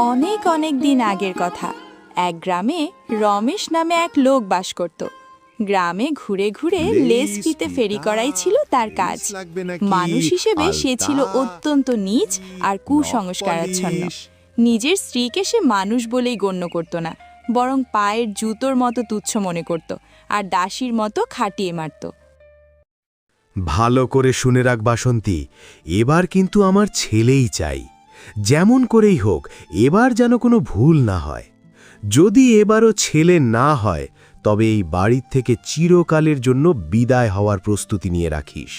অনেক অনেক দিন আগের কথা। এক গ্রামে রমেশ নামে এক লোক বাস করত। গ্রামে ঘুরে ঘুরে লেজ ফিতে ফেরি করাই ছিল তার কাজ। মানুষ হিসেবে সে ছিল অত্যন্ত নীচ আর কুসংস্কারাচ্ছন্ন। নিজের স্ত্রীকে সে মানুষ বলেই গণ্য করত না, বরং পায়ের জুতোর মতো তুচ্ছ মনে করত আর দাসীর মতো খাটিয়ে মারত। ভালো করে শুনে রাখ বাসন্তী, এবার কিন্তু আমার ছেলেই চাই। যেমন করেই হোক, এবার যেন কোনো ভুল না হয়। যদি এবারও ছেলে না হয়, তবে এই বাড়ির থেকে চিরকালের জন্য বিদায় হওয়ার প্রস্তুতি নিয়ে রাখিস।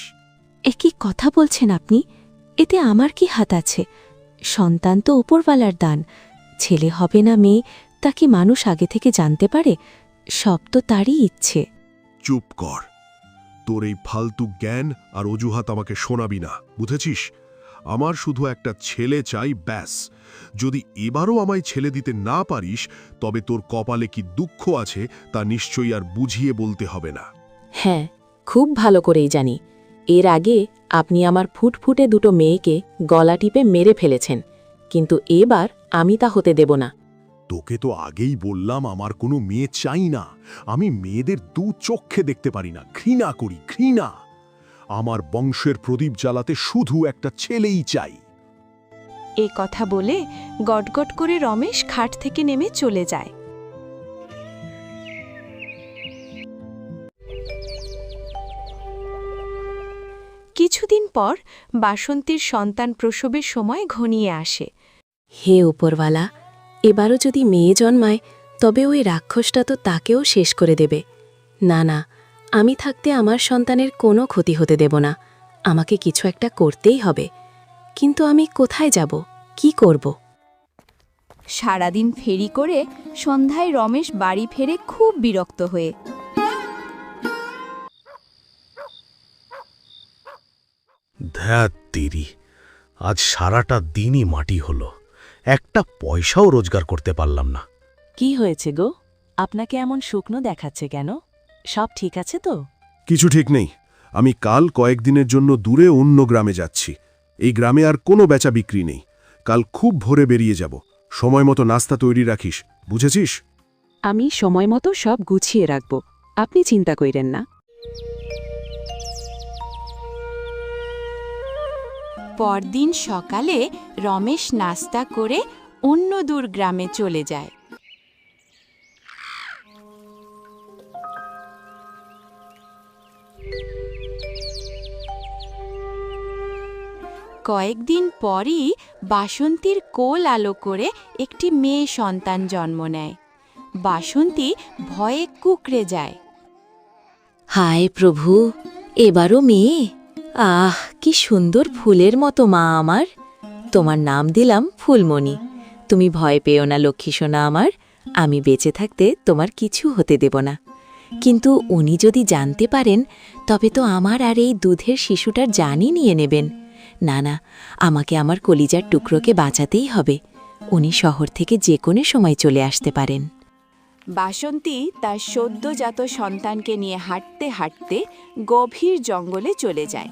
এ কি কথা বলছেন আপনি? এতে আমার কি হাত আছে? সন্তান তো ওপরওয়ালার দান। ছেলে হবে না মেয়ে, তা কি মানুষ আগে থেকে জানতে পারে? সব তো তারই ইচ্ছে। চুপ কর, তোর এই ফালতু জ্ঞান আর অজুহাত আমাকে শোনাবি না, বুঝেছিস? আমার শুধু একটা ছেলে চাই, ব্যাস। যদি এবারও আমায় ছেলে দিতে না পারিস, তবে তোর কপালে কি দুঃখ আছে তা নিশ্চয়ই আর বুঝিয়ে বলতে হবে না। হ্যাঁ, খুব ভালো করেই জানি। এর আগে আপনি আমার ফুটফুটে দুটো মেয়েকে গলা টিপে মেরে ফেলেছেন, কিন্তু এবার আমি তা হতে দেব না। তোকে তো আগেই বললাম আমার কোনো মেয়ে চাই না। আমি মেয়েদের দু চক্ষে দেখতে পারি না, ঘৃণা করি, ঘৃণা। আমার বংশের প্রদীপ জ্বালাতে শুধু একটা ছেলেই চাই। এ কথা বলে গটগট করে রমেশ খাট থেকে নেমে চলে যায়। কিছুদিন পর বাসন্তীর সন্তান প্রসবের সময় ঘনিয়ে আসে। হে উপরওয়ালা, এবারও যদি মেয়ে জন্মায়, তবে ওই রাক্ষসটা তো তাকেও শেষ করে দেবে। না না, আমি থাকতে আমার সন্তানের কোনো ক্ষতি হতে দেব না। আমাকে কিছু একটা করতেই হবে। কিন্তু আমি কোথায় যাব, কি করব? সারাদিন ফেরি করে সন্ধ্যায় রমেশ বাড়ি ফেরে খুব বিরক্ত হয়ে। ধ্যাত তেরি, আজ সারাটা দিনই মাটি হলো, একটা পয়সাও রোজগার করতে পারলাম না। কি হয়েছে গো? আপনাকে এমন শুকনো দেখাচ্ছে কেন? সব ঠিক আছে তো? কিছু ঠিক নেই। আমি কাল কয়েকদিনের জন্য দূরে অন্য গ্রামে যাচ্ছি। এই গ্রামে আর কোনো বেচা বিক্রি নেই। কাল খুব ভোরে বেরিয়ে যাব। সময় মতো নাস্তা তৈরি রাখিস, বুঝেছিস? আমি সময় মতো সব গুছিয়ে রাখব, আপনি চিন্তা কইরেন না। পরদিন সকালে রমেশ নাস্তা করে অন্য দূর গ্রামে চলে যায়। কয়েকদিন পরই বাসন্তীর কোল আলো করে একটি মেয়ে সন্তান জন্ম নেয়। বাসন্তী ভয়ে কুঁকড়ে যায়। হায় প্রভু, এবারও মেয়ে! আহ, কি সুন্দর ফুলের মতো মা আমার! তোমার নাম দিলাম ফুলমণি। তুমি ভয় পেও না লক্ষ্মী সোনা আমার, আমি বেঁচে থাকতে তোমার কিছু হতে দেব না। কিন্তু উনি যদি জানতে পারেন, তবে তো আমার আর এই দুধের শিশুটার জানই নিয়ে নেবেন। না না, আমাকে আমার কলিজার টুকরোকে বাঁচাতেই হবে। উনি শহর থেকে যে কোনো সময় চলে আসতে পারেন। বাসন্তী তার সদ্যজাত সন্তানকে নিয়ে হাঁটতে হাঁটতে গভীর জঙ্গলে চলে যায়।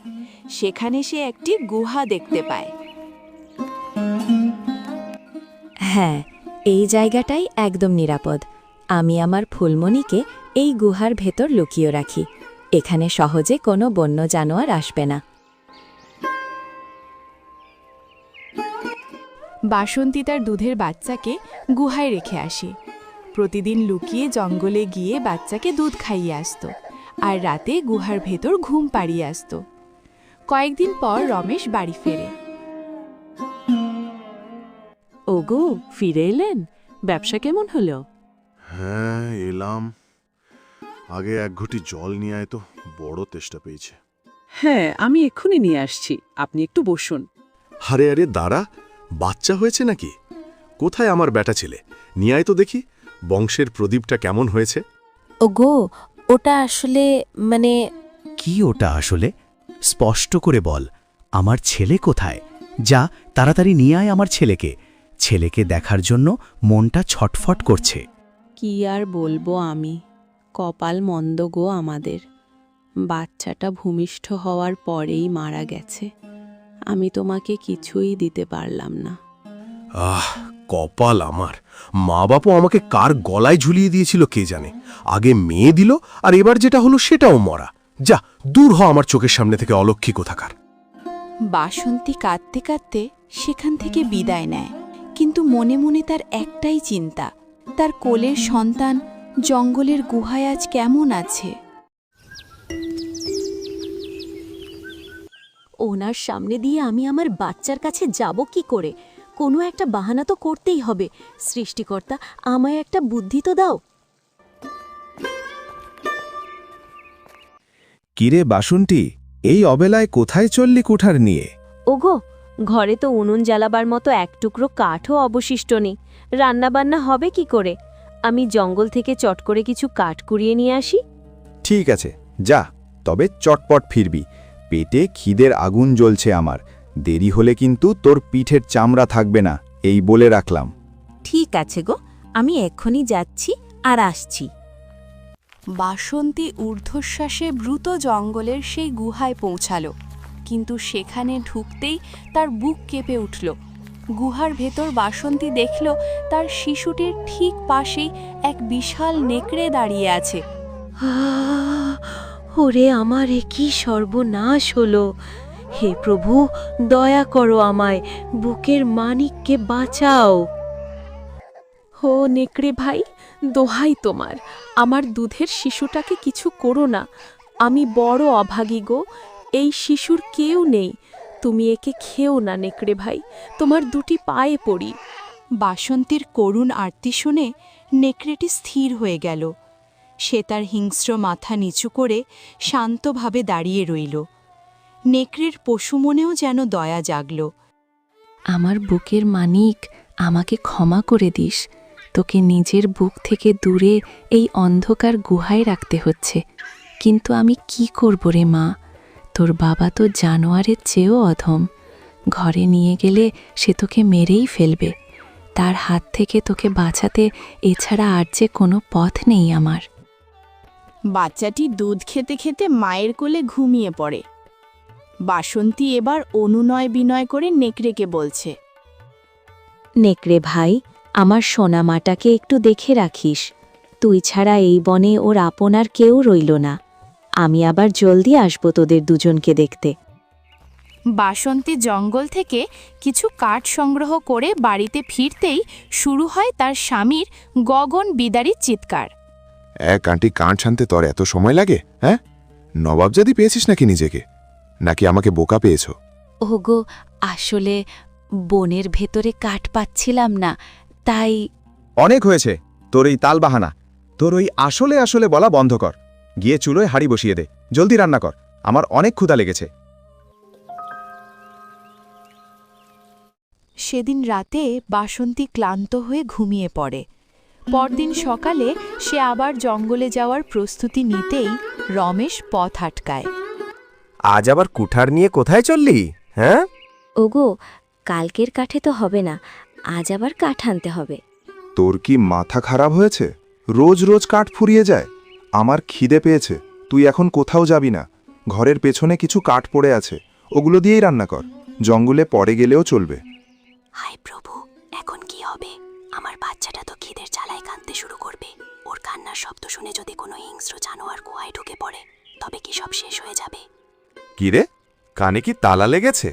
সেখানে সে একটি গুহা দেখতে পায়। হ্যাঁ, এই জায়গাটাই একদম নিরাপদ। আমি আমার ফুলমণিকে এই গুহার ভেতর লুকিয়ে রাখি। এখানে সহজে কোনো বন্য জানোয়ার আসবে না। বাসন্তী তার দুধের বাচ্চাকে গুহায় রেখে আসে। প্রতিদিন লুকিয়ে জঙ্গলে গিয়ে বাচ্চাকে দুধ খাইয়ে আসত, আর রাতে গুহার ভেতর ঘুম পাড়িয়ে আসত। কয়েকদিন পর রমেশ বাড়ি ফেরে। ওগো, ফিরে এলেন? ব্যবসা কেমন হলো? হ্যাঁ, এলাম। আগে এক ঘটি জল নিয়ে আয় তো, বড় তেষ্টা পেয়েছে। হ্যাঁ, আমি এক্ষুনি নিয়ে আসছি, আপনি একটু বসুন। আরে আরে দাঁড়া, বাচ্চা হয়েছে নাকি? কোথায় আমার বেটা ছেলে? নিয়ে আয় তো দেখি, বংশের প্রদীপটা কেমন হয়েছে। ওগো, ওটা আসলে কি ওটা আসলে? স্পষ্ট করে বল, আমার ছেলে কোথায়? যা তাড়াতাড়ি নিয়ে আয় আমার ছেলেকে। ছেলেকে দেখার জন্য মনটা ছটফট করছে। কি আর বলবো আমি, কপাল মন্দ গো আমাদের। বাচ্চাটা ভূমিষ্ঠ হওয়ার পরেই মারা গেছে। আমি তোমাকে কিছুই দিতে পারলাম না। কপাল আমার, মা বাপও আমাকে কার গলায় ঝুলিয়ে দিয়েছিল কে জানে। আগে মেয়ে দিল, আর এবার যেটা হলো সেটাও মরা। যা, দূর হ আমার চোখের সামনে থেকে, অলক্ষী কোথাকার। বাসন্তী কাঁদতে কাঁদতে সেখান থেকে বিদায় নেয়, কিন্তু মনে মনে তার একটাই চিন্তা, তার কোলের সন্তান জঙ্গলের গুহায় আজ কেমন আছে। ওনার সামনে দিয়ে আমি আমার বাচ্চার কাছে যাব কি করে? কোনো একটা বাহানা তো করতেই হবে। সৃষ্টিকর্তা, আমায় একটা বুদ্ধি তো দাও। কিরে বাসন্তী, এই অবেলায় কোথায় চললি কুঠার নিয়ে? ওগো, ঘরে তো উনুন জ্বালাবার মতো এক টুকরো কাঠও অবশিষ্ট নেই। রান্নাবান্না হবে কি করে? আমি জঙ্গল থেকে চট করে কিছু কাঠ কুড়িয়ে নিয়ে আসি। ঠিক আছে, যা, তবে চটপট ফিরবি। পেটে খিদের আগুন জ্বলছে আমার। দেরি হলে কিন্তু তোর পিঠের চামড়া থাকবে না, এই বলে রাখলাম। ঠিক আছে গো, আমি এক্ষুনি যাচ্ছি আর আসছি। বাসন্তী ঊর্ধ্বশ্বাসে দ্রুত জঙ্গলের সেই গুহায় পৌঁছালো, কিন্তু সেখানে ঢুকতেই তার বুক কেঁপে উঠল। গুহার ভেতর বাসন্তী দেখল তার শিশুটির ঠিক পাশেই এক বিশাল নেকড়ে দাঁড়িয়ে আছে। ওরে আমার, এ কি সর্বনাশ হলো! হে প্রভু, দয়া করো আমায়, বুকের মানিককে বাঁচাও। হো নেকড়ে ভাই, দোহাই তোমার, আমার দুধের শিশুটাকে কিছু করো না। আমি বড় অভাগী গো, এই শিশুর কেউ নেই। তুমি একে খেও না নেকড়ে ভাই, তোমার দুটি পায়ে পড়ি। বাসন্তীর করুণ আরতি শুনে নেকড়েটি স্থির হয়ে গেল। সে তার হিংস্র মাথা নিচু করে শান্তভাবে দাঁড়িয়ে রইল। নেকড়ের পশু মনেও যেন দয়া জাগল। আমার বুকের মানিক, আমাকে ক্ষমা করে দিস। তোকে নিজের বুক থেকে দূরে এই অন্ধকার গুহায় রাখতে হচ্ছে, কিন্তু আমি কি করব রে মা? তোর বাবা তো জানোয়ারের চেয়েও অধম। ঘরে নিয়ে গেলে সে তোকে মেরেই ফেলবে। তার হাত থেকে তোকে বাঁচাতে এছাড়া আর যে কোনো পথ নেই আমার। বাচ্চাটি দুধ খেতে খেতে মায়ের কোলে ঘুমিয়ে পড়ে। বাসন্তী এবার অনুনয় বিনয় করে নেকড়েকে বলছে, নেকড়ে ভাই, আমার সোনা মাটাকে একটু দেখে রাখিস। তুই ছাড়া এই বনে ওর আপনার কেউ রইল না। আমি আবার জলদি আসবো তোদের দুজনকে দেখতে। বাসন্তী জঙ্গল থেকে কিছু কাঠ সংগ্রহ করে বাড়িতে ফিরতেই শুরু হয় তার স্বামীর গগন বিদারী চিৎকার। এক আন্টি কাঠ ছানতে তোর এত সময় লাগে? হ্যাঁ, নবাবজাদি পেয়েছিস নাকি নিজেকে, নাকি আমাকে বোকা পেয়েছ? ওগো, আসলে বনের ভেতরে কাঠ পাচ্ছিলাম না, তাই। অনেক হয়েছে তোর এই তালবাহানা। তোর ওই আসলে আসলে বলা বন্ধ কর। গিয়ে চুলোয় হাঁড়ি বসিয়ে দে, জলদি রান্না কর, আমার অনেক ক্ষুধা লেগেছে। সেদিন রাতে বাসন্তী ক্লান্ত হয়ে ঘুমিয়ে পড়ে। পরদিন সকালে সে আবার জঙ্গলে যাওয়ার প্রস্তুতি নিতেই রমেশ পথ আটকায়। আজ আবার কুঠার নিয়ে কোথায় চললি? হ্যাঁ, ওগো, কালকের কাঠে তো হবে না, আজ আবার কাঠ আনতে হবে। তোর কি মাথা খারাপ হয়েছে? রোজ রোজ কাঠ ফুরিয়ে যায়। আমার খিদে পেয়েছে, তুই এখন কোথাও যাবি না। ঘরের পেছনে কিছু কাঠ পড়ে আছে, ওগুলো দিয়েই রান্না কর। জঙ্গলে পরে গেলেও চলবে। হায় প্রভু, এখন কি হবে? আমার বাচ্চাটা তো খিদের জ্বালায় কাঁদতে শুরু করবে। ওর কান্নার শব্দ শুনে যদি কোনো হিংস্র জানোয়ার গুহায় ঢুকে পড়ে, তবে কি সব শেষ হয়ে যাবে? কিরে, কানে কি তালা লেগেছে?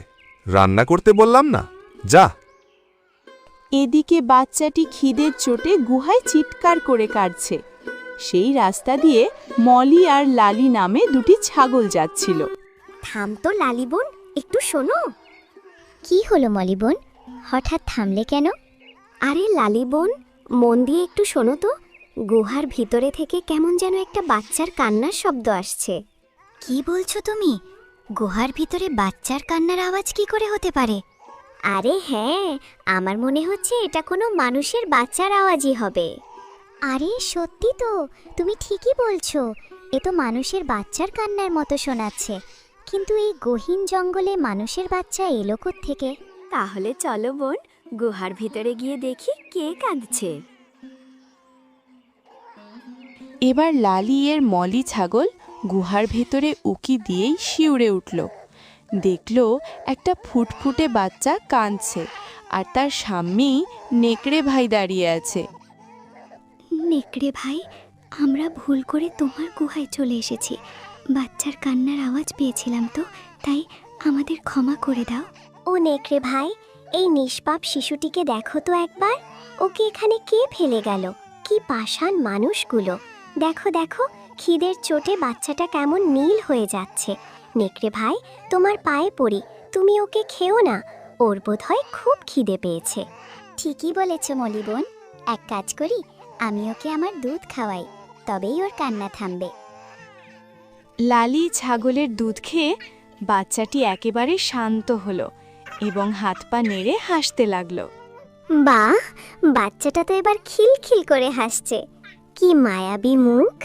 রান্না করতে বললাম না, যা। এদিকে বাচ্চাটি খিদের চোটে গুহায় চিৎকার করে কাটছে। সেই রাস্তা দিয়ে মলি আর লালি নামে দুটি ছাগল যাচ্ছিল। থাম তো লালি বোন, একটু শোনো। কি হলো মলি বোন, হঠাৎ থামলে কেন? আরে লালি বোন, মন দিয়ে একটু শোনো তো। গুহার ভিতরে থেকে কেমন যেন একটা বাচ্চার কান্নার শব্দ আসছে। কি বলছো তুমি? গুহার ভিতরে বাচ্চার কান্নার আওয়াজ কি করে হতে পারে? আরে হ্যাঁ, আমার মনে হচ্ছে এটা কোনো মানুষের বাচ্চার আওয়াজই হবে। আরে সত্যি তো, তুমি ঠিকই বলছো। এ তো মানুষের বাচ্চার কান্নার মতো শোনাচ্ছে। কিন্তু এই গহীন জঙ্গলে মানুষের বাচ্চা এলো কোত্থেকে? তাহলে চলো বোন, গুহার ভিতরে গিয়ে দেখি কে কাঁদছে। এবার লালি এর মলি ছাগল গুহার ভেতরে উকি দিয়েই শিউরে উঠল। দেখল একটা ফুটফুটে বাচ্চা কাঁদছে আর তার সামনেই নেকড়ে ভাই দাঁড়িয়ে আছে। নেকড়ে ভাই, আমরা ভুল করে তোমার গুহায় চলে এসেছি। বাচ্চার কান্নার আওয়াজ পেয়েছিলাম তো, তাই আমাদের ক্ষমা করে দাও। ও নেকড়ে ভাই, এই নিষ্পাপ শিশুটিকে দেখো তো একবার। ওকে এখানে কে ফেলে গেল? কি পাষাণ মানুষগুলো! দেখো দেখো, খিদের চোটে বাচ্চাটা কেমন নীল হয়ে যাচ্ছে। নেকড়ে ভাই, তোমার পায়ে পড়ি, তুমি ওকে খেও না। ওর বোধহয় খুব খিদে পেয়েছে। ঠিকই বলেছ মলি বোন, এক কাজ করি, আমি ওকে আমার দুধ খাওয়াই, তবেই ওর কান্না থামবে। লালি ছাগলের দুধ খেয়ে বাচ্চাটি একেবারে শান্ত হলো এবং হাত পা নেড়ে হাসতে লাগলো। বাহ, বাচ্চাটা তো এবার খিলখিল করে হাসছে। কি মায়াবী মুখ!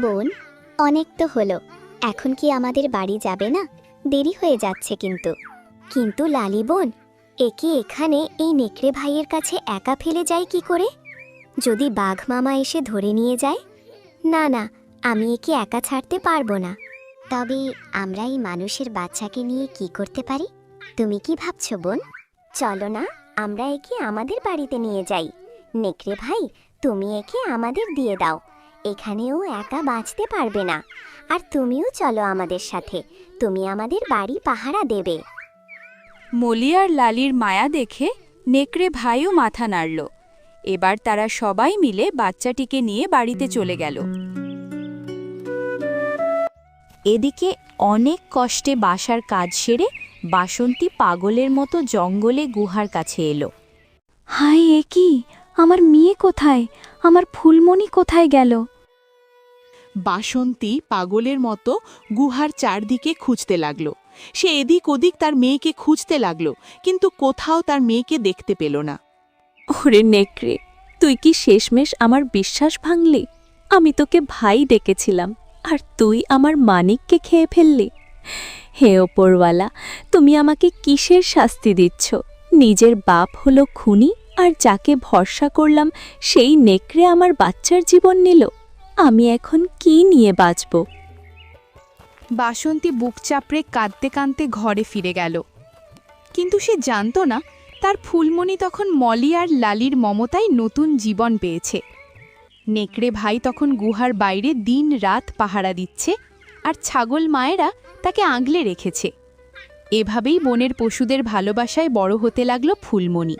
বোন, অনেক তো হলো, এখন কি আমাদের বাড়ি যাবে না? দেরি হয়ে যাচ্ছে কিন্তু লালি বোন, একে এখানে এই নেকড়ে ভাইয়ের কাছে একা ফেলে যায় কি করে? যদি বাঘ মামা এসে ধরে নিয়ে যায়? না না, আমি একে একা ছাড়তে পারবো না। তবে আমরা এই মানুষের বাচ্চাকে নিয়ে কি করতে পারি? তুমি কি ভাবছো বোন? চলো না, আমরা একে আমাদের বাড়িতে নিয়ে যাই। নেকড়ে ভাই, তুমি একে আমাদের দিয়ে দাও, এখানেও একা বাঁচতে পারবে না। আর তুমিও চলো আমাদের সাথে, তুমি আমাদের বাড়ি পাহারা দেবে। মলি আর লালির মায়া দেখে নেকড়ে ভাইও মাথা নাড়ল। এবার তারা সবাই মিলে বাচ্চাটিকে নিয়ে বাড়িতে চলে গেল। এদিকে অনেক কষ্টে বাসার কাজ সেরে বাসন্তী পাগলের মতো জঙ্গলে গুহার কাছে এলো। হায়, এ কি! আমার মেয়ে কোথায়? আমার ফুলমণি কোথায় গেল? বাসন্তী পাগলের মতো গুহার চারদিকে খুঁজতে লাগলো। সে এদিক ওদিক তার মেয়েকে খুঁজতে লাগলো, কিন্তু কোথাও তার মেয়েকে দেখতে পেল না। ওরে নেকড়ে, তুই কি শেষমেশ আমার বিশ্বাস ভাঙলি? আমি তোকে ভাই ডেকেছিলাম, আর তুই আমার মানিককে খেয়ে ফেললি। হে ওপরওয়ালা, তুমি আমাকে কিসের শাস্তি দিচ্ছ? নিজের বাপ হলো খুনি, আর যাকে ভরসা করলাম সেই নেকড়ে আমার বাচ্চার জীবন নিল। আমি এখন কি নিয়ে বাঁচব? বাসন্তী বুক চাপড়ে কাঁদতে কাঁদতে ঘরে ফিরে গেল। কিন্তু সে জানত না তার ফুলমণি তখন মলি আর লালির মমতায় নতুন জীবন পেয়েছে। নেকড়ে ভাই তখন গুহার বাইরে দিন রাত পাহারা দিচ্ছে, আর ছাগল মায়েরা তাকে আগলে রেখেছে। এভাবেই বনের পশুদের ভালোবাসায় বড় হতে লাগলো ফুলমণি।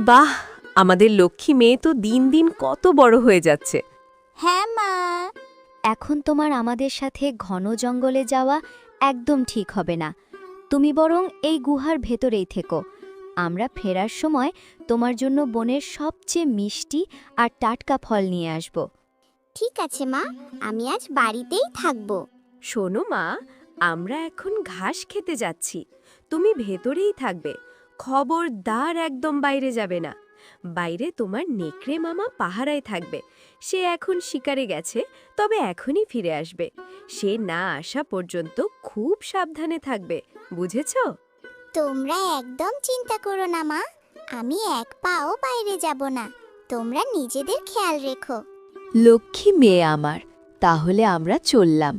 বাহ, আমাদের লক্ষ্মী মেয়ে তো দিন দিন কত বড় হয়ে যাচ্ছে। হ্যাঁ মা, এখন তোমার আমাদের সাথে ঘন জঙ্গলে যাওয়া একদম ঠিক হবে না। তুমি বরং এই গুহার ভেতরেই থেকো। আমরা ফেরার সময় তোমার জন্য বনের সবচেয়ে মিষ্টি আর টাটকা ফল নিয়ে আসব। ঠিক আছে মা, আমি আজ বাড়িতেই থাকব। শোনো মা, আমরা এখন ঘাস খেতে যাচ্ছি, তুমি ভেতরেই থাকবে। খবরদার একদম বাইরে যাবে না। বাইরে তোমার নেকড়ে মামা পাহারায় থাকবে। সে এখন শিকারে গেছে, তবে এখনই ফিরে আসবে। সে না আসা পর্যন্ত খুব সাবধানে থাকবে, বুঝেছ? তোমরা একদম চিন্তা করো না মা, আমি এক পাও বাইরে যাব না। তোমরা নিজেদের খেয়াল রেখো। লক্ষ্মী মেয়ে আমার, তাহলে আমরা চললাম।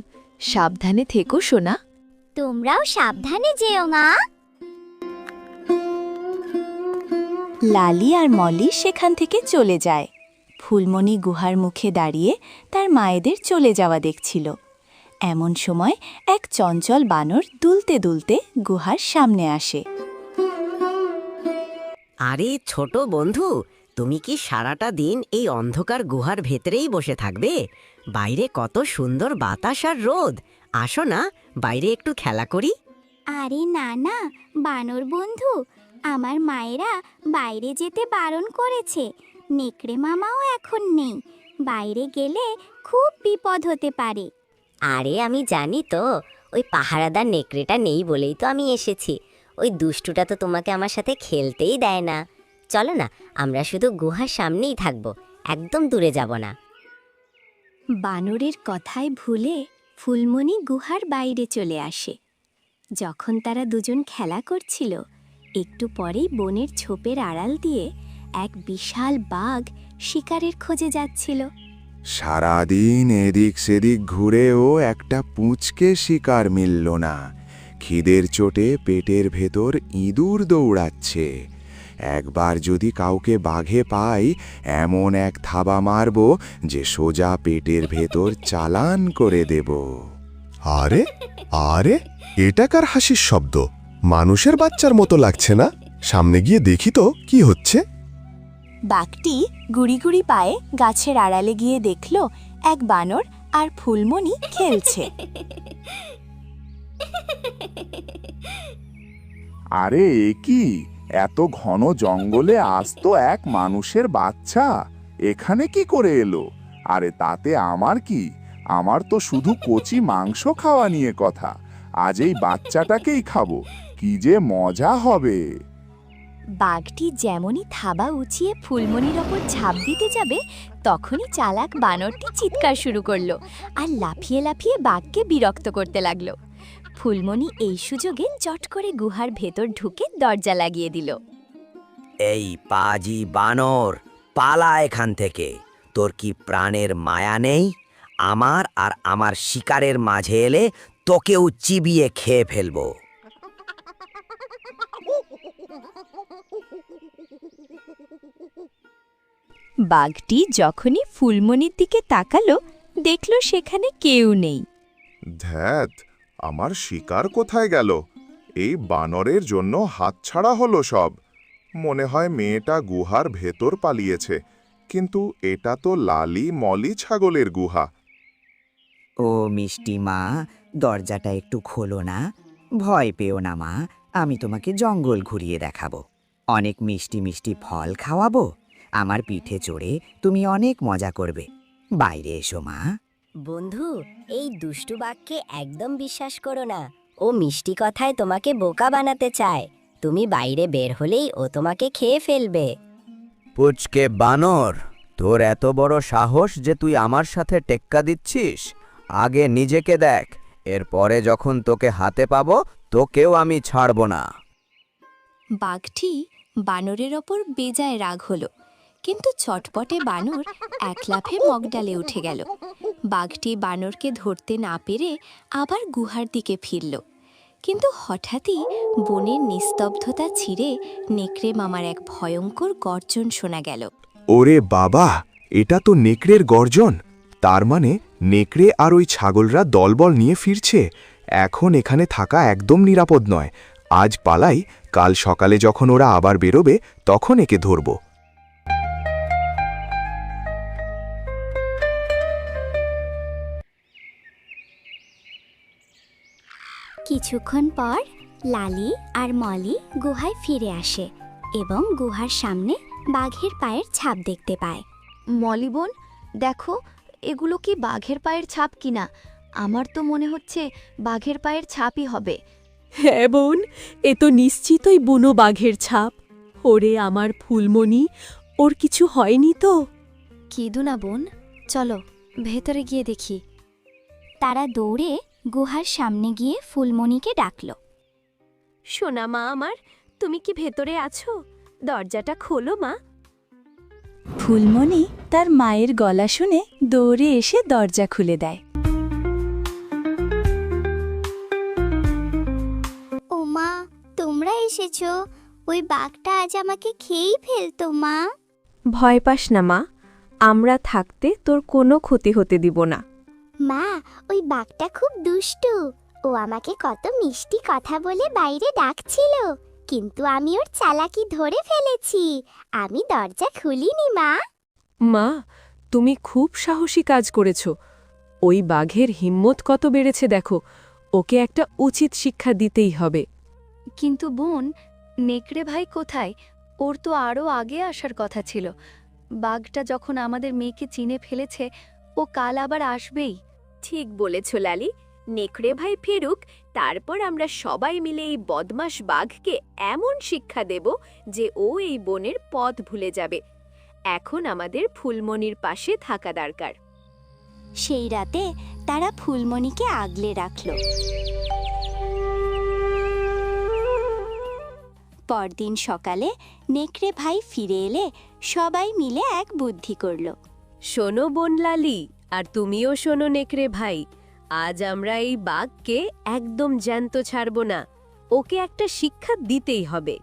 সাবধানে থেকো সোনা। তোমরাও সাবধানে যেও মা। লালি আর মলি সেখান থেকে চলে যায়। ফুলমণি গুহার মুখে দাঁড়িয়ে তার মায়েদের চলে যাওয়া দেখছিল। এমন সময় এক চঞ্চল বানর দুলতে দুলতে গুহার সামনে আসে। আরে ছোট বন্ধু, তুমি কি সারাটা দিন এই অন্ধকার গুহার ভেতরেই বসে থাকবে? বাইরে কত সুন্দর বাতাস আর রোদ। আসো না, বাইরে একটু খেলা করি। আরে না না বানর বন্ধু, আমার মায়েরা বাইরে যেতে বারণ করেছে। নেকড়ে মামাও এখন নেই, বাইরে গেলে খুব বিপদ হতে পারে। আরে আমি জানি তো, ওই পাহারাদার নেকড়েটা নেই বলেই তো আমি এসেছি। ওই দুষ্টুটা তো তোমাকে আমার সাথে খেলতেই দেয় না। চলো না, আমরা শুধু গুহার সামনেই থাকবো, একদম দূরে যাব না। বানরের কথায় ভুলে ফুলমণি গুহার বাইরে চলে আসে। যখন তারা দুজন খেলা করছিল, একটু পরেই বনের ছোপের আড়াল দিয়ে এক বিশাল বাঘ শিকারের খোঁজে যাচ্ছিল। সারাদিন এদিক সেদিক ঘুরেও একটা পুঁচকে শিকার মিলল না। খিদের চোটে পেটের ভেতর ইঁদুর দৌড়াচ্ছে। একবার যদি কাউকে বাঘে পাই, এমন এক থাবা মারব যে সোজা পেটের ভেতর চালান করে দেব। আরে আরে, এটা কার হাসির শব্দ? মানুষের বাচ্চার মতো লাগছে না। সামনে গিয়ে দেখি তো কি হচ্ছে। বাঘটি গুড়ি গুড়ি পায়ে গাছের আড়ালে গিয়ে দেখল এক বানর আর ফুলমণি খেলছে। আরে এ কি, এত ঘন জঙ্গলে আজ তো এক মানুষের বাচ্চা এখানে কি করে এলো? আরে তাতে আমার কি? আমার তো শুধু কচি মাংস খাওয়া নিয়ে কথা। আজ এই বাচ্চাটাকেই খাবো, কি যে মজা হবে। বাঘটি যেমনই থাবা উঁচিয়ে ফুলমণির ওপর ঝাঁপ দিতে যাবে, তখনই চালাক বানরটি চিৎকার শুরু করলো আর লাফিয়ে লাফিয়ে বাঘকে বিরক্ত করতে লাগলো। ফুলমণি এই সুযোগে চট করে গুহার ভেতর ঢুকে দরজা লাগিয়ে দিল। এই পাজি বানর, পালা এখান থেকে। তোর কি প্রাণের মায়া নেই? আমার আর আমার শিকারের মাঝে এলে তোকেও চিবিয়ে খেয়ে ফেলবো। বাঘটি যখনই ফুলমণির দিকে তাকালো, দেখল সেখানে কেউ নেই। ধ্যাত, আমার শিকার কোথায় গেল? এই বানরের জন্য হাতছাড়া হলো সব। মনে হয় মেয়েটা গুহার ভেতর পালিয়েছে, কিন্তু এটা তো লালি মলি ছাগলের গুহা। ও মিষ্টি মা, দরজাটা একটু খোলো না। ভয় পেও না মা, আমি তোমাকে জঙ্গল ঘুরিয়ে দেখাবো। অনেক মিষ্টি মিষ্টি ফল খাওয়াবো। আমার পিঠে চড়ে তুমি অনেক মজা করবে। বাইরে এসো মা। বন্ধু, এই দুষ্টু বাঘকে একদম বিশ্বাস করো না। ও মিষ্টি কথায় তোমাকে বোকা বানাতে চায়। তুমি বাইরে বের হলেই ও তোমাকে খেয়ে ফেলবে। পুচকে বানর, তোর এত বড় সাহস যে তুই আমার সাথে টেক্কা দিচ্ছিস? আগে নিজেকে দেখ, এরপরে যখন তোকে হাতে পাবো তোকেও আমি ছাড়ব না। বাঘটি বানরের ওপর বেজায় রাগ হলো, কিন্তু চটপটে বানর এক লাফে মগডালে উঠে গেল। বাঘটি বানরকে ধরতে না পেরে আবার গুহার দিকে ফিরল, কিন্তু হঠাৎই বনের নিস্তব্ধতা ছিঁড়ে নেকড়ে মামার এক ভয়ঙ্কর গর্জন শোনা গেল। ওরে বাবা, এটা তো নেকড়ের গর্জন। তার মানে নেকড়ে আর ওই ছাগলরা দলবল নিয়ে ফিরছে। এখন এখানে থাকা একদম নিরাপদ নয়। আজ পালাই, কাল সকালে যখন ওরা আবার বেরোবে তখন একে ধরব। কিছুক্ষণ পর লালি আর মলি গুহায় ফিরে আসে এবং গুহার সামনে বাঘের পায়ের ছাপ দেখতে পায়। মলি বোন, দেখো এগুলো কি বাঘের পায়ের ছাপ কিনা? আমার তো মনে হচ্ছে বাঘের পায়ের ছাপই হবে। হ্যাঁ বোন, এ তো নিশ্চিতই বুনো বাঘের ছাপ। ওরে আমার ফুলমণি, ওর কিছু হয়নি তো? কেঁদো না বোন, চলো ভেতরে গিয়ে দেখি। তারা দৌড়ে গুহার সামনে গিয়ে ফুলমণিকে ডাকল। সোনা মা আমার, তুমি কি ভেতরে আছো? দরজাটা খোলো মা। ফুলমণি তার মায়ের গলা শুনে দৌড়ে এসে দরজা খুলে দেয়। ও মা, তোমরা এসেছো? ওই বাঘটা আজ আমাকে খেয়েই ফেলতো মা। ভয় পাস না মা, আমরা থাকতে তোর কোনো ক্ষতি হতে দিব না। মা, ওই বাঘটা খুব দুষ্টু। ও আমাকে কত মিষ্টি কথা বলে বাইরে ডাকছিল, কিন্তু আমি ওর চালাকি ধরে ফেলেছি। আমি দরজা খুলিনি মা। মা, তুমি খুব সাহসী কাজ করেছো। ওই বাঘের হিম্মত কত বেড়েছে দেখো। ওকে একটা উচিত শিক্ষা দিতেই হবে। কিন্তু বোন, নেকড়ে ভাই কোথায়? ওর তো আরও আগে আসার কথা ছিল। বাঘটা যখন আমাদের মেয়েকে চিনে ফেলেছে, ও কাল আবার আসবেই। ঠিক বলেছ লালি। নেকড়ে ভাই ফেরুক, তারপর আমরা সবাই মিলে এই বদমাশ বাঘকে এমন শিক্ষা দেব যে ও এই বনের পথ ভুলে যাবে। এখন আমাদের ফুলমণির পাশে থাকা দরকার। সেই রাতে তারা ফুলমণিকে আগলে রাখল। পরদিন সকালে নেকড়ে ভাই ফিরে এলে সবাই মিলে এক বুদ্ধি করল। শোনো বনলালি, আর তুমিও শোনো নেকড়ে ভাই, আজ আমরা এই বাঘকে একদম জ্যান্ত ছাড়ব না। ওকে একটা শিক্ষা দিতেই হবে।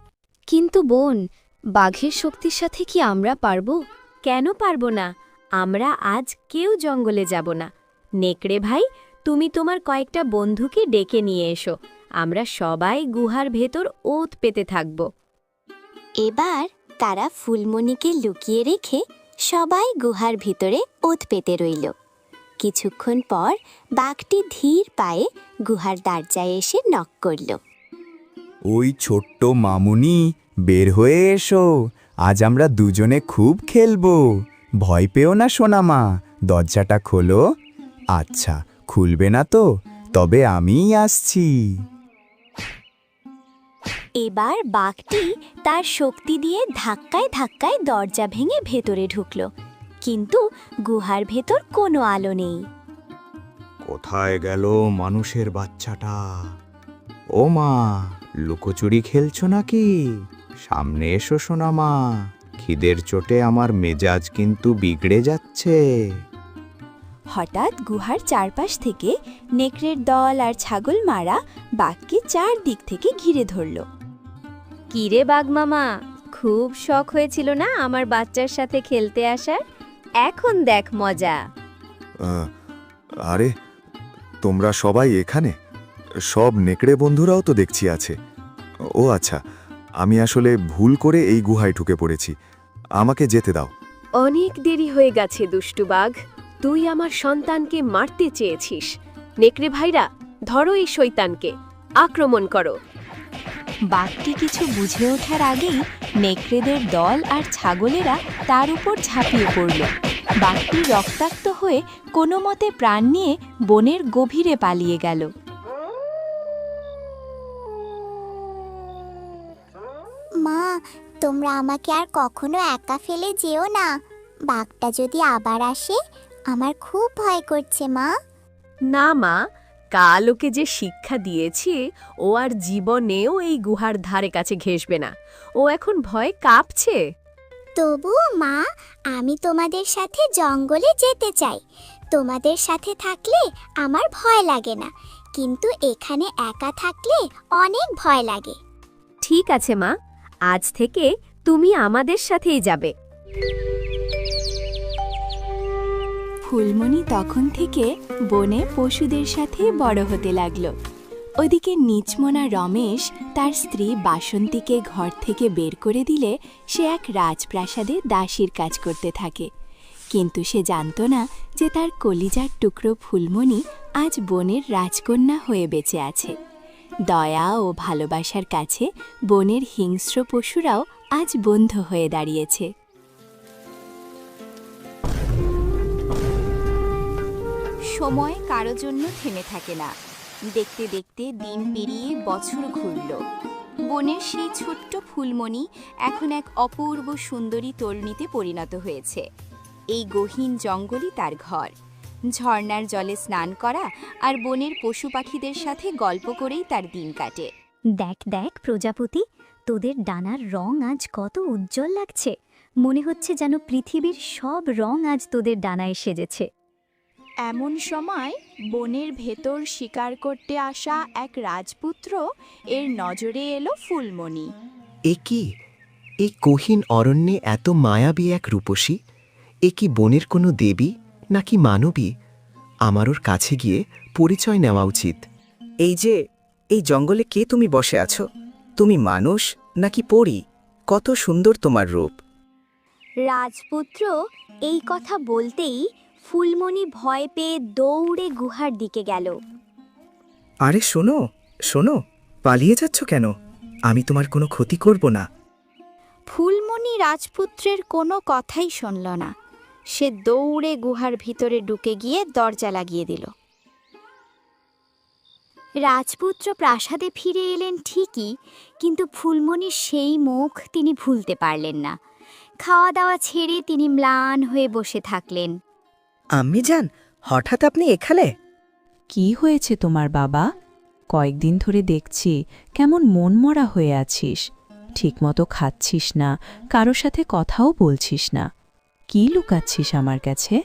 কিন্তু বোন, বাঘের শক্তির সাথে কি আমরা পারবো? কেন পারবো না? আমরা আজ কেউ জঙ্গলে যাব না। নেকড়ে ভাই, তুমি তোমার কয়েকটা বন্ধুকে ডেকে নিয়ে এসো। আমরা সবাই গুহার ভেতর ওত পেতে থাকব। এবার তারা ফুলমণিকে লুকিয়ে রেখে সবাই গুহার ভিতরে ওত পেতে রইল। কিছুক্ষণ পর বাঘটি ধীর পায়ে গুহার দরজায় এসে নক করল। ওই ছোট্ট মামুনি, বের হয়ে এসো, আজ আমরা দুজনে খুব খেলবো। ভয় পেও না সোনামা, দরজাটা খোলো। আচ্ছা, খুলবে না তো? তবে আমিই আসছি। এবার বাঘটি তার শক্তি দিয়ে ধাক্কায় ধাক্কায় দরজা ভেঙে ভেতরে ঢুকল, কিন্তু গুহার ভেতর কোনো আলো নেই। কোথায় গেল মানুষের বাচ্চাটা? ও মা, লুকোচুরি খেলছো নাকি? সামনে এসো সোনামা, খিদের চোটে আমার মেজাজ কিন্তু বিগড়ে যাচ্ছে। হঠাৎ গুহার চারপাশ থেকে নেকড়ের দল আর ছাগল মারা বাঘকে চারদিক থেকে ঘিরে ধরল। কিরে বাঘ মামা, খুব শখ হয়েছিল না আমার বাচ্চার সাথে খেলতে আসার? এখন দেখ মজা। আরে, তোমরা সবাই এখানে? সব নেকড়ে বন্ধুরাও তো দেখছি আছে। ও আচ্ছা, আমি আসলে ভুল করে এই গুহায় ঢুকে পড়েছি, আমাকে যেতে দাও। অনেক দেরি হয়ে গেছে দুষ্টু বাঘ, তুই আমার সন্তানকে মারতে চেয়েছিস। নেকড়ে ভাইরা, ধরো এই শয়তানকে, আক্রমণ করো। বাঘটি কিছু বুঝে ওঠার আগেই নেকড়েদের দল আর ছাগলেরা তার উপর ঝাঁপিয়ে পড়ল। বাঘটি রক্তাক্ত হয়ে কোনো মতে প্রাণ নিয়ে বনের গভীরে পালিয়ে গেল। মা, তোমরা আমাকে আর কখনো একা ফেলে যেও না। বাঘটা যদি আবার আসে, আমার খুব ভয় করছে মা। না মা, কাল ওকে যে শিক্ষা দিয়েছি, ও আর জীবনেও এই গুহার ধারে কাছে ঘেঁষবে না। ও এখন ভয়ে কাঁপছে। তবুও মা, আমি তোমাদের সাথে জঙ্গলে যেতে চাই। তোমাদের সাথে থাকলে আমার ভয় লাগে না, কিন্তু এখানে একা থাকলে অনেক ভয় লাগে। ঠিক আছে মা, আজ থেকে তুমি আমাদের সাথেই যাবে। ফুলমণি তখন থেকে বনে পশুদের সাথে বড় হতে লাগল। ওদিকে নিচমনা রমেশ তার স্ত্রী বাসন্তীকে ঘর থেকে বের করে দিলে সে এক রাজপ্রাসাদে দাসীর কাজ করতে থাকে। কিন্তু সে জানত না যে তার কলিজার টুকরো ফুলমণি আজ বনের রাজকন্যা হয়ে বেঁচে আছে। দয়া ও ভালোবাসার কাছে বনের হিংস্র পশুরাও আজ বন্ধু হয়ে দাঁড়িয়েছে। সময় কারো জন্য থেমে থাকে না। দেখতে দেখতে দিন পেরিয়ে বছর ঘুরল। বনের সেই ছোট্ট ফুলমণি এখন এক অপূর্ব সুন্দরী তরুণীতে পরিণত হয়েছে। এই গহীন জঙ্গলই তার ঘর। ঝর্ণার জলে স্নান করা আর বনের পশু পাখিদের সাথে গল্প করেই তার দিন কাটে। দেখ দেখ প্রজাপতি, তোদের ডানার রং আজ কত উজ্জ্বল লাগছে। মনে হচ্ছে যেন পৃথিবীর সব রং আজ তোদের ডানায় সেজেছে। এমন সময় বনের ভেতর শিকার করতে আসা এক রাজপুত্র এর নজরে এলো ফুলমণি। এ কি? এই গহীন অরণ্যে এত মায়াবী এক রূপসী? এ কি বনের কোনো দেবী নাকি মানবী? আমার ওর কাছে গিয়ে পরিচয় নেওয়া উচিত। এই জঙ্গলে কে তুমি বসে আছো? তুমি মানুষ নাকি পরী? কত সুন্দর তোমার রূপ। রাজপুত্র এই কথা বলতেই ফুলমণি ভয় পেয়ে দৌড়ে গুহার দিকে গেল। আরে শোনো শোনো, পালিয়ে যাচ্ছ কেন? আমি তোমার কোনো ক্ষতি করব না। ফুলমণি রাজপুত্রের কোনো কথাই শুনল না। সে দৌড়ে গুহার ভিতরে ঢুকে গিয়ে দরজা লাগিয়ে দিল। রাজপুত্র প্রাসাদে ফিরে এলেন ঠিকই, কিন্তু ফুলমণির সেই মুখ তিনি ভুলতে পারলেন না। খাওয়া দাওয়া ছেড়ে তিনি ম্লান হয়ে বসে থাকলেন। আম্মি যান, হঠাৎ আপনি এখানে? কি হয়েছে তোমার বাবা? কয়েকদিন ধরে দেখছি কেমন মনমরা হয়ে আছিস। ঠিকমতো খাচ্ছিস না, কারো সাথে কথাও বলছিস না। কি লুকাচ্ছিস আমার কাছে?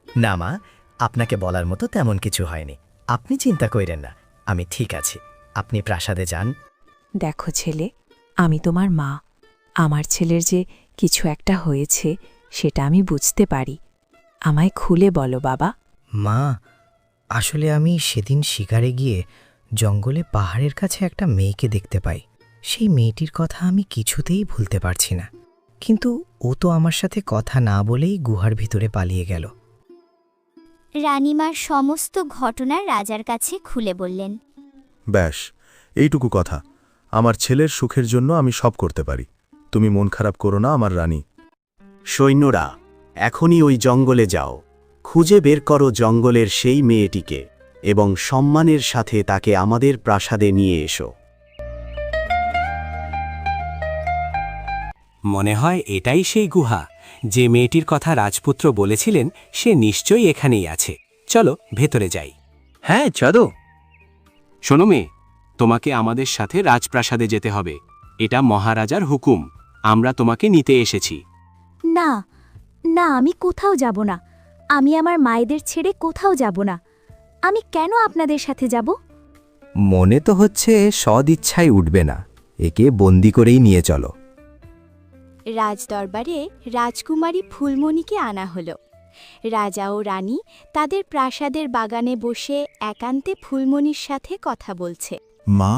না মা, আপনাকে বলার মতো তেমন কিছু হয়নি। আপনি চিন্তা কইরেন না, আমি ঠিক আছি। আপনি প্রাসাদে যান। দেখো ছেলে, আমি তোমার মা। আমার ছেলের যে কিছু একটা হয়েছে সেটা আমি বুঝতে পারি। আমায় খুলে বলো বাবা। মা, আসলে আমি সেদিন শিকারে গিয়ে জঙ্গলে পাহাড়ের কাছে একটা মেয়েকে দেখতে পাই। সেই মেয়েটির কথা আমি কিছুতেই ভুলতে পারছি না, কিন্তু ও তো আমার সাথে কথা না বলেই গুহার ভিতরে পালিয়ে গেল। রানীমার সমস্ত ঘটনা রাজার কাছে খুলে বললেন। ব্যাস, এইটুকু কথা। আমার ছেলের সুখের জন্য আমি সব করতে পারি। তুমি মন খারাপ করো না আমার রানী। সৈন্যরা, এখনই ওই জঙ্গলে যাও। খুঁজে বের করো জঙ্গলের সেই মেয়েটিকে এবং সম্মানের সাথে তাকে আমাদের প্রাসাদে নিয়ে এসো। মনে হয় এটাই সেই গুহা। যে মেয়েটির কথা রাজপুত্র বলেছিলেন সে নিশ্চয়ই এখানেই আছে। চলো ভেতরে যাই। হ্যাঁ চলো। শোনো মেয়ে, তোমাকে আমাদের সাথে রাজপ্রাসাদে যেতে হবে। এটা মহারাজার হুকুম। আমরা তোমাকে নিতে এসেছি। না না, আমি কোথাও যাব না। আমি আমার মায়েদের ছেড়ে কোথাও যাব না। আমি কেন আপনাদের সাথে যাব? মনে তো হচ্ছে সদিচ্ছায় উঠবে না। একে বন্দি করেই নিয়ে চলো। রাজদরবারে রাজকুমারী ফুলমণিকে আনা হলো। রাজা ও রানী তাদের প্রাসাদের বাগানে বসে একান্তে ফুলমণির সাথে কথা বলছে। মা,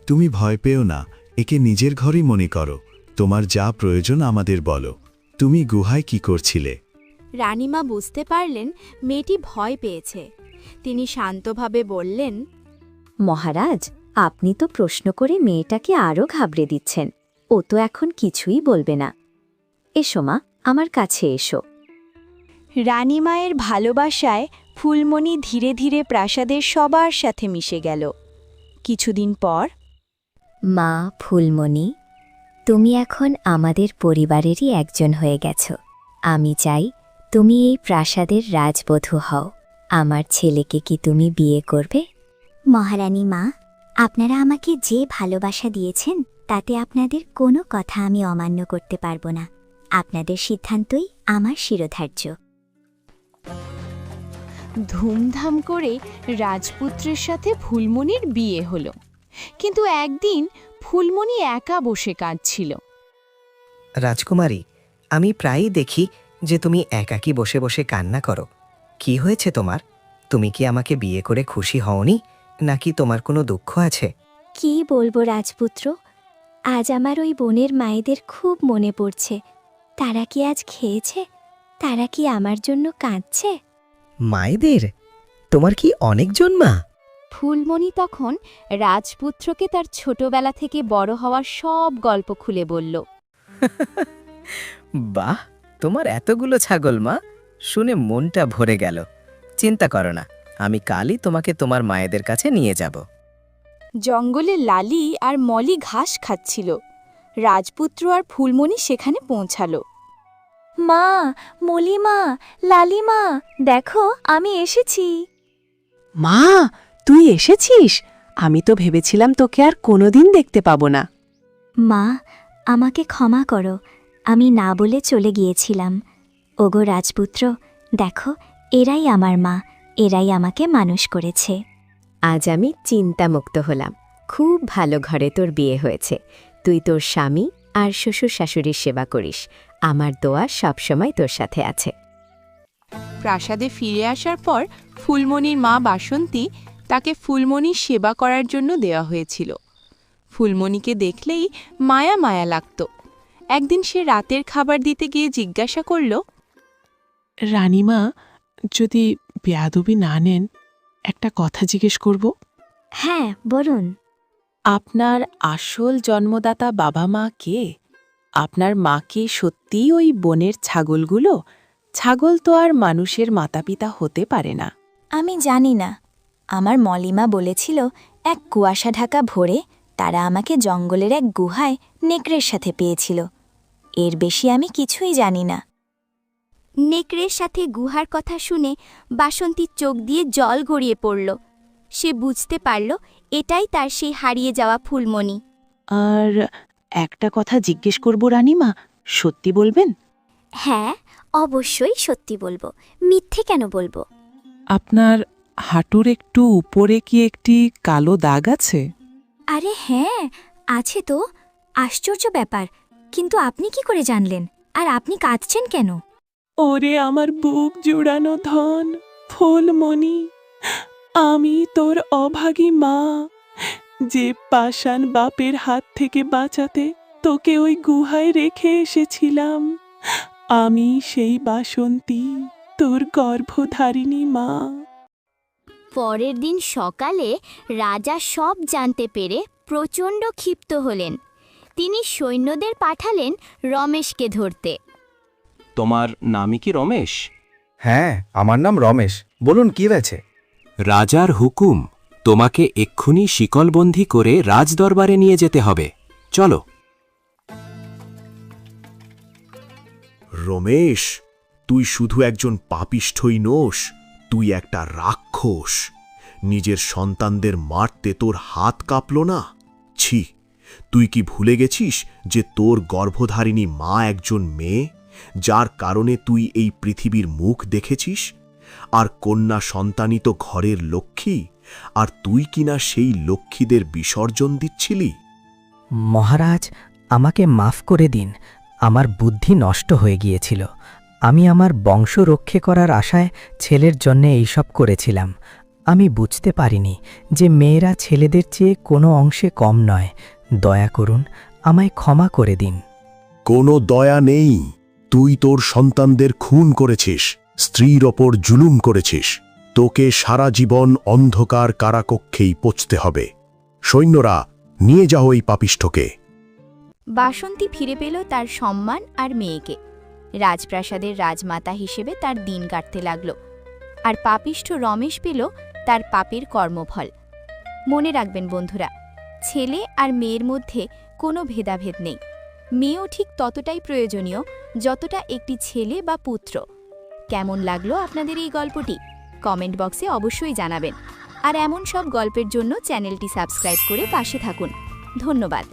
তুমি ভয় পেও না। একে নিজের ঘরই মনে করো। তোমার যা প্রয়োজন আমাদের বলো। তুমি গুহায় কি করছিলে? রানীমা বুঝতে পারলেন মেয়েটি ভয় পেয়েছে। তিনি শান্তভাবে বললেন, মহারাজ, আপনি তো প্রশ্ন করে মেয়েটাকে আরও ঘাবড়ে দিচ্ছেন। ও তো এখন কিছুই বলবে না। এসো মা, আমার কাছে এসো। রানীমায়ের ভালোবাসায় ফুলমণি ধীরে ধীরে প্রাসাদের সবার সাথে মিশে গেল। কিছুদিন পর, মা ফুলমণি, তুমি এখন আমাদের পরিবারেরই একজন হয়ে গেছো। আমি চাই তুমি এই প্রাসাদের রাজবধূ হও। আমার ছেলেকে কি তুমি বিয়ে করবে? মহারানী মা, আপনারা আমাকে যে ভালোবাসা দিয়েছেন তাতে আপনাদের কোনো কথা আমি অমান্য করতে পারবো না। আপনাদের সিদ্ধান্তই আমার শিরোধার্য। ধুমধাম করে রাজপুত্রের সাথে ফুলমণির বিয়ে হলো। কিন্তু একদিন ফুলমণি একা বসে কাঁদছিল। রাজকুমারী, আমি প্রায়ই দেখি যে তুমি একাকী বসে বসে কান্না করো। কি হয়েছে তোমার? তুমি কি আমাকে বিয়ে করে খুশি হওনি, নাকি তোমার কোনো দুঃখ আছে? কি বলবো রাজপুত্র, আজ আমার ওই বোনের মায়েদের খুব মনে পড়ছে। তারা কি আজ খেয়েছে? তারা কি আমার জন্য কাঁদছে? মায়েদের? তোমার কি অনেকজন মা? ফুলমণি তখন রাজপুত্রকে তার ছোটবেলা থেকে বড় হওয়ার সব গল্প খুলে বলল। বাহ, তোমার এতগুলো ছাগল মা, শুনে মনটা ভরে গেল। চিন্তা করো না, আমি কালই তোমাকে তোমার মায়েদের কাছে নিয়ে যাব। জঙ্গলে লালি আর মলি ঘাস খাচ্ছিল। রাজপুত্র আর ফুলমণি সেখানে পৌঁছালো। মা, মলিমা, লালিমা, দেখো আমি এসেছি। মা, তুই এসেছিস? আমি তো ভেবেছিলাম তোকে আর কোনোদিন দেখতে পাবো না। মা, আমাকে ক্ষমা করো, আমি না বলে চলে গিয়েছিলাম। ওগো রাজপুত্র, দেখো এরাই আমার মা, এরাই আমাকে মানুষ করেছে। আজ আমি চিন্তামুক্ত হলাম। খুব ভালো ঘরে তোর বিয়ে হয়েছে। তুই তোর স্বামী আর শ্বশুর শাশুড়ির সেবা করিস। আমার দোয়া সবসময় তোর সাথে আছে। প্রাসাদে ফিরে আসার পর ফুলমণির মা বাসন্তী তাকে ফুলমণির সেবা করার জন্য দেওয়া হয়েছিল। ফুলমণিকে দেখলেই মায়া মায়া লাগত। একদিন সে রাতের খাবার দিতে গিয়ে জিজ্ঞাসা করল, রানীমা, যদি বেয়াদবি না নেন, একটা কথা জিজ্ঞেস করব। হ্যাঁ বলুন। আপনার আসল জন্মদাতা বাবা মা কে? আপনার মা কি সত্যিই ওই বনের ছাগলগুলো? ছাগল তো আর মানুষের মাতাপিতা হতে পারে না। আমি জানি না। আমার মলিমা বলেছিল এক কুয়াশা ঢাকা ভোরে তারা আমাকে জঙ্গলের এক গুহায় নেকড়ের সাথে পেয়েছিল। এর বেশি আমি কিছুই জানি না। নেকড়ের সাথে গুহার কথা শুনে বাসন্তীর চোখ দিয়ে জল গড়িয়ে পড়ল। সে বুঝতে পারল এটাই তার সেই হারিয়ে যাওয়া ফুলমণি। আর একটা কথা জিজ্ঞেস করব রানীমা, সত্যি বলবেন? হ্যাঁ, অবশ্যই সত্যি বলবো, মিথ্যে কেন বলবো? আপনার হাঁটুর একটু উপরে কি একটি কালো দাগ আছে? আরে হ্যাঁ, আছে তো। আশ্চর্য ব্যাপার, কিন্তু আপনি কি করে জানলেন? আর আপনি কাঁদছেন কেন? ওরে আমার বুক জুড়ানো ধন, ফুলমণি, আমি তোর অভাগী মা, যে পাষাণ বাপের হাত থেকে বাঁচাতে তোকে ওই গুহায় রেখে এসেছিলাম। আমি সেই বাসন্তী, তোর গর্ভধারিণী মা। পরের দিন সকালে রাজা সব জানতে পেরে প্রচণ্ড ক্ষিপ্ত হলেন। তিনি সৈন্যদের পাঠালেন রমেশকে ধরতে। তোমার নামই কি রমেশ? হ্যাঁ, আমার নাম রমেশ। বলুন কি হয়েছে? রাজার হুকুম, তোমাকে এক্ষুনি শিকলবন্দি করে রাজদরবারে নিয়ে যেতে হবে। চলো। রমেশ, তুই শুধু একজন পাপিষ্ঠই নোস, তুই একটা রাক্ষস। নিজের সন্তানদের মারতে তোর হাত কাঁপল না? ছি, তুই কি ভুলে গেছিস যে তোর গর্ভধারিণী মা একজন মেয়ে, যার কারণে তুই এই পৃথিবীর মুখ দেখেছিস? আর কন্যা সন্তানই তো ঘরের লক্ষ্মী, আর তুই কিনা সেই লক্ষ্মীদের বিসর্জন দিচ্ছিলি? মহারাজ, আমাকে মাফ করে দিন। আমার বুদ্ধি নষ্ট হয়ে গিয়েছিল। আমি আমার বংশ রক্ষে করার আশায় ছেলের জন্য এইসব করেছিলাম। আমি বুঝতে পারিনি যে মেয়েরা ছেলেদের চেয়ে কোনো অংশে কম নয়। দয়া করুন, আমায় ক্ষমা করে দিন। কোনো দয়া নেই। তুই তোর সন্তানদের খুন করেছিস, স্ত্রীর ওপর জুলুম করেছিস। তোকে সারা জীবন অন্ধকার কারাকক্ষেই পচতে হবে। সৈন্যরা, নিয়ে যাও এই পাপিষ্ঠকে। বাসন্তী ফিরে পেল তার সম্মান আর মেয়েকে। রাজপ্রাসাদের রাজমাতা হিসেবে তার দিন কাটতে লাগল। আর পাপিষ্ঠ রমেশ পেল তার পাপের কর্মফল। মনে রাখবেন বন্ধুরা, ছেলে আর মেয়ের মধ্যে কোনো ভেদাভেদ নেই। মেয়েও ঠিক ততটাই প্রয়োজনীয় যতটা একটি ছেলে বা পুত্র। কেমন লাগলো আপনাদের এই গল্পটি? কমেন্ট বক্সে অবশ্যই জানাবেন। আর এমন সব গল্পের জন্য চ্যানেলটি সাবস্ক্রাইব করে পাশে থাকুন। ধন্যবাদ।